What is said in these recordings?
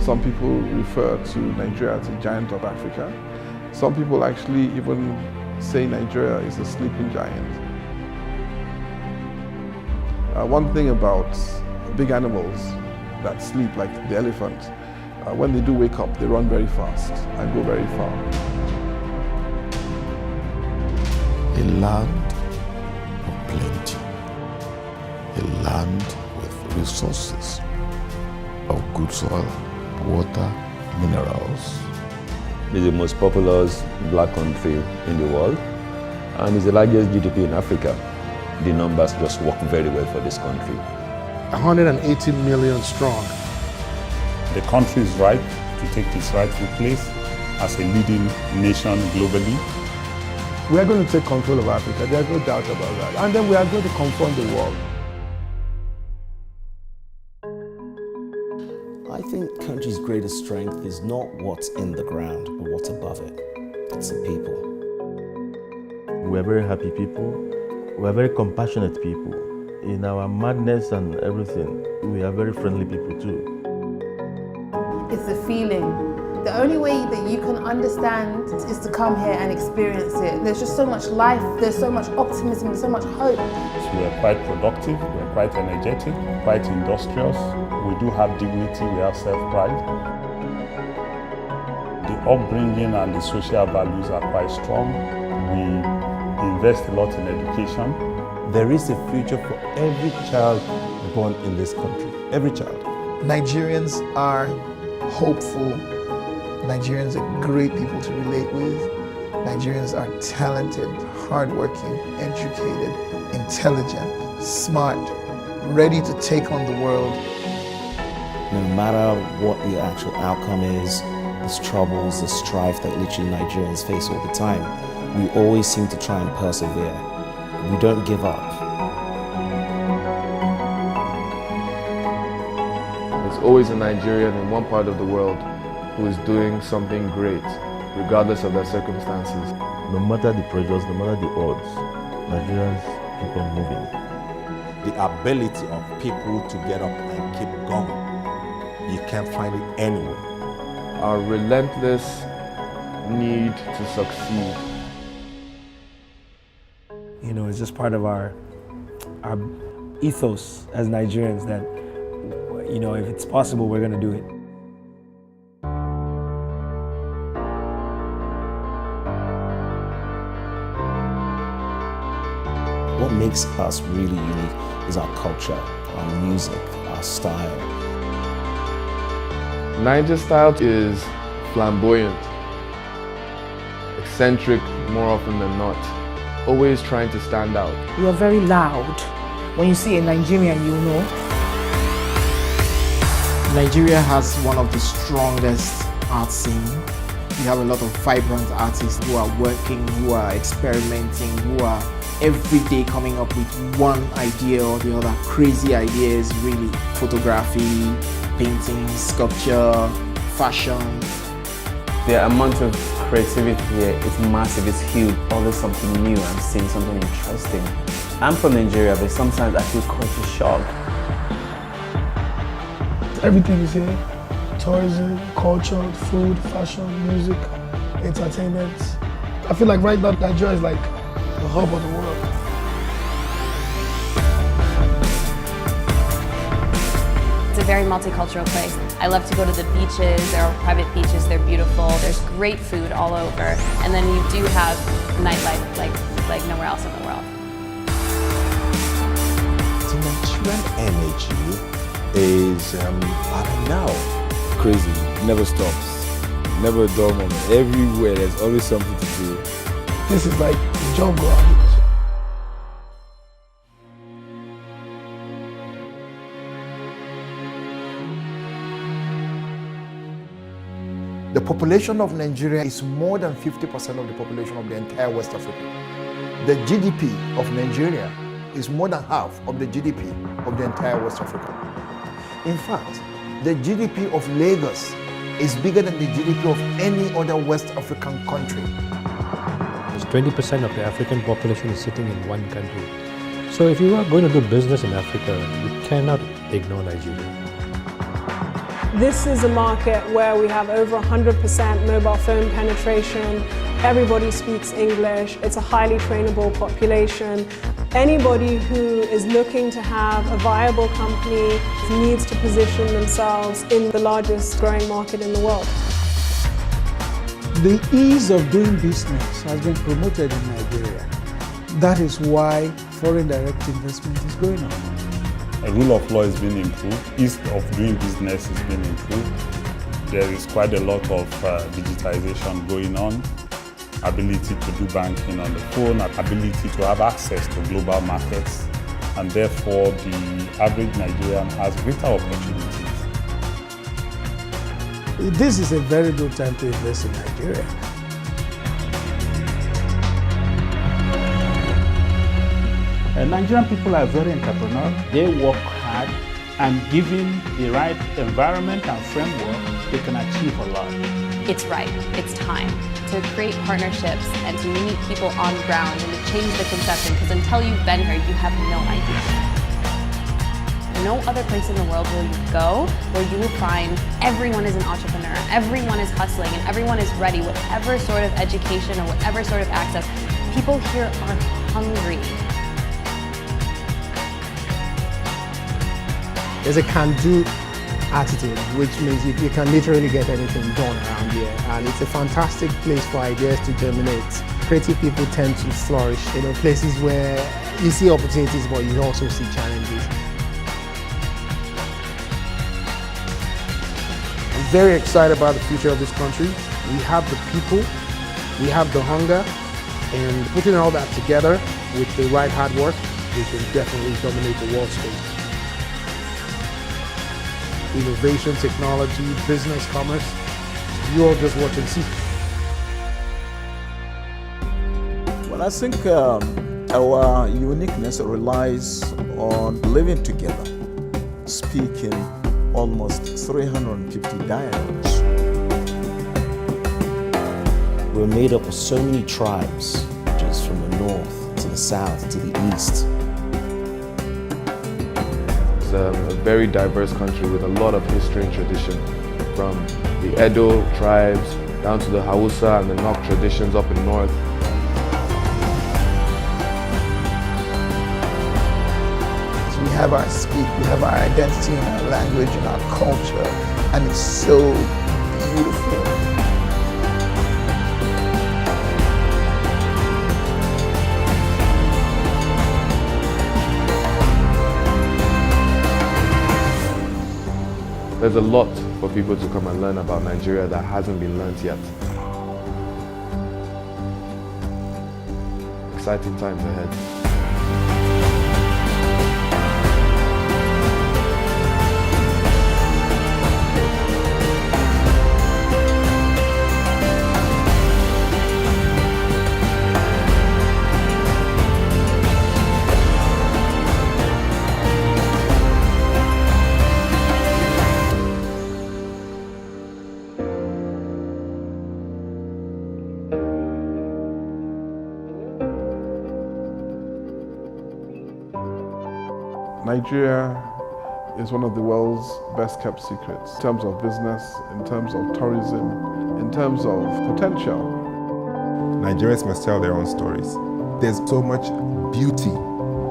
Some people refer to Nigeria as a giant of Africa. Some people actually even say Nigeria is a sleeping giant. One thing about big animals that sleep, like the elephant, when they do wake up, they run very fast and go very far. A land of plenty, a land with resources of good soil, water, minerals. It's the most populous black country in the world, and it's the largest GDP in Africa. The numbers just work very well for this country. 180 million strong. The country is ripe to take its rightful place as a leading nation globally. We are going to take control of Africa, there's no doubt about that. And then we are going to confront the world. I think the country's greatest strength is not what's in the ground, but what's above it. It's the people. We're very happy people. We're very compassionate people. In our madness and everything, we are very friendly people too. It's a feeling. The only way that you can understand is to come here and experience it. There's just so much life, there's so much optimism, there's so much hope. So we're quite productive, we're quite energetic, quite industrious. We do have dignity, we have self-pride. The upbringing and the social values are quite strong. We invest a lot in education. There is a future for every child born in this country, every child. Nigerians are hopeful. Nigerians are great people to relate with. Nigerians are talented, hardworking, educated, intelligent, smart, ready to take on the world. No matter what the actual outcome is, there's troubles, the strife that literally Nigerians face all the time, we always seem to try and persevere. We don't give up. There's always a Nigerian in one part of the world who is doing something great, regardless of their circumstances. No matter the pressures, no matter the odds, Nigerians keep on moving. The ability of people to get up and keep going, you can't find it anywhere. Our relentless need to succeed. You know, it's just part of our ethos as Nigerians that, you know, if it's possible, we're going to do it. What makes us really unique is our culture, our music, our style. Niger style is flamboyant, eccentric more often than not, always trying to stand out. We are very loud. When you see a Nigerian, you know. Nigeria has one of the strongest art scenes. We have a lot of vibrant artists who are working, who are experimenting, who are every day coming up with one idea or the other. Crazy ideas, really. Photography, painting, sculpture, fashion. The amount of creativity here is massive, it's huge. Always something new, I'm seeing something interesting. I'm from Nigeria, but sometimes I feel culture shock. Everything is here. Tourism, culture, food, fashion, music, entertainment. I feel like right now Nigeria is like the hub of the world. It's a very multicultural place. I love to go to the beaches. There are private beaches, they're beautiful. There's great food all over. And then you do have nightlife like nowhere else in the world. The Nigerian energy is, I don't know. Crazy, never stops, never a dull moment. Everywhere there's always something to do. This is like the jungle. The population of Nigeria is more than 50% of the population of the entire West Africa. The GDP of Nigeria is more than half of the GDP of the entire West Africa. In fact, the GDP of Lagos is bigger than the GDP of any other West African country. 20% of the African population is sitting in one country. So if you are going to do business in Africa, you cannot ignore Nigeria. This is a market where we have over 100% mobile phone penetration. Everybody speaks English. It's a highly trainable population. Anybody who is looking to have a viable company needs to position themselves in the largest growing market in the world. The ease of doing business has been promoted in Nigeria. That is why foreign direct investment is going on. The rule of law is being improved. Ease of doing business is being improved. There is quite a lot of digitization going on. Ability to do banking on the phone, ability to have access to global markets, and therefore the average Nigerian has greater opportunities. This is a very good time to invest in Nigeria. Nigerian people are very entrepreneurial. They work hard, and given the right environment and framework, they can achieve a lot. It's right, it's time to create partnerships and to meet people on the ground and to change the conception, because until you've been here, you have no idea. No other place in the world will you go where you will find everyone is an entrepreneur, everyone is hustling, and everyone is ready, whatever sort of education or whatever sort of access. People here are hungry. There's a can-do attitude, which means you can literally get anything done around here. And it's a fantastic place for ideas to germinate. Creative people tend to flourish, places where you see opportunities, but you also see challenges. I'm very excited about the future of this country. We have the people, we have the hunger, and putting all that together with the right hard work, we can definitely dominate the world stage. Innovation, technology, business, commerce, you all just watch and see. Well, I think our uniqueness relies on living together, speaking almost 350 dialects. We're made up of so many tribes, just from the north to the south to the east. It's a very diverse country with a lot of history and tradition, from the Edo tribes down to the Hausa and the Nok traditions up in north. We have our speak, we have our identity and our language and our culture, and it's so beautiful. There's a lot for people to come and learn about Nigeria that hasn't been learnt yet. Exciting times ahead. Nigeria is one of the world's best kept secrets in terms of business, in terms of tourism, in terms of potential. Nigerians must tell their own stories. There's so much beauty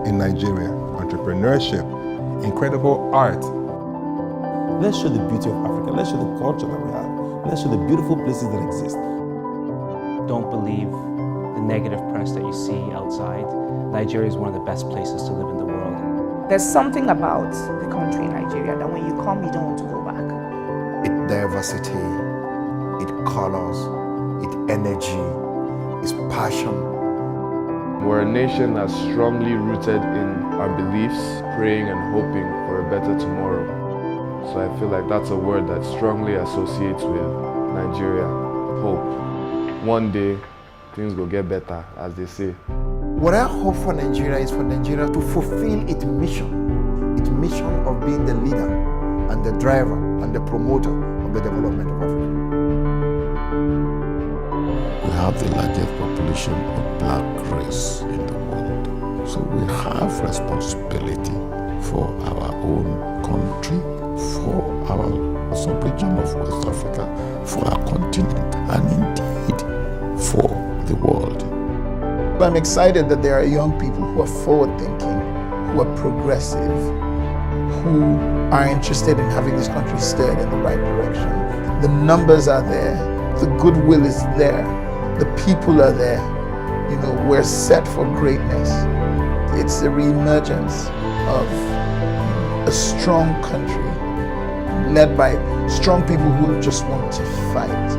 in Nigeria, entrepreneurship, incredible art. Let's show the beauty of Africa. Let's show the culture that we have. Let's show the beautiful places that exist. Don't believe the negative press that you see outside. Nigeria is one of the best places to live in the world. There's something about the country, Nigeria, that when you come, you don't want to go back. Its diversity, its colors, its energy, its passion. We're a nation that's strongly rooted in our beliefs, praying and hoping for a better tomorrow. So I feel like that's a word that strongly associates with Nigeria, hope. One day, things will get better, as they say. What I hope for Nigeria is for Nigeria to fulfill its mission of being the leader and the driver and the promoter of the development of Africa. We have the largest population of black race in the world. So we have responsibility for our own country, for our some region of West Africa, for our continent, and indeed for the world. I'm excited that there are young people who are forward-thinking, who are progressive, who are interested in having this country steered in the right direction. The numbers are there, the goodwill is there, the people are there. You know, we're set for greatness. It's the reemergence of a strong country led by strong people who just want to fight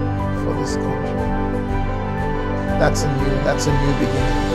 for this country. That's a new beginning.